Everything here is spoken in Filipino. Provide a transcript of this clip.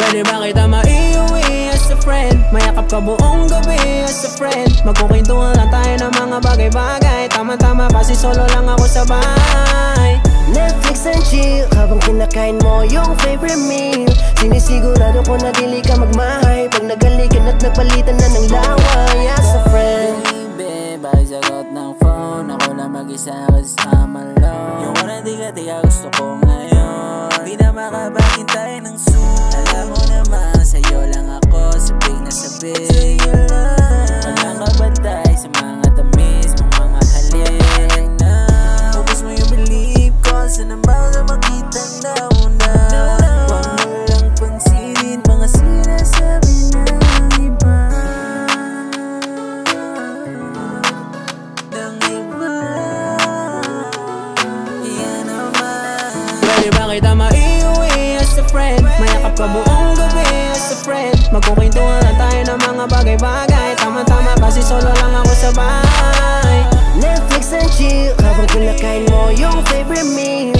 Pwede ba kita maiuwi as a friend? Mayakap ka buong gabi as a friend. Magkukwentuhan lang tayo ng mga bagay-bagay. Tama-tama kasi solo lang ako sa bahay. Netflix and chill habang kinakain mo yung favorite meal. Sinisigurado ko na dili ka magmahay pag nagalikan at nagpalitan na ng laway as a friend. Baby, bakit sagot ng phone? Ako lang mag-isa kasi I'm alone. Yung wala di ka gusto ko ngayon. Di na makapaghintay ng soon. Alam mo naman, sa'yo lang ako. Sabing na sabing sa'yo lang. Walang kabantay sa mga tamis mong mga halik na. Ubus mo yung believe ko. Saan ba ka makita na una? Huwag mo lang pansinin mga sinasabi ng iba. Ng iba. Yan naman. Pwede ba kita maiuwi as a friend? Mayakap ka buong gabi as a friend. Magkukwentuhan lang tayo ng mga bagay-bagay. Tama-tama kasi solo lang ako sa bahay. Netflix and chill habang kinakain mo yung favorite meal.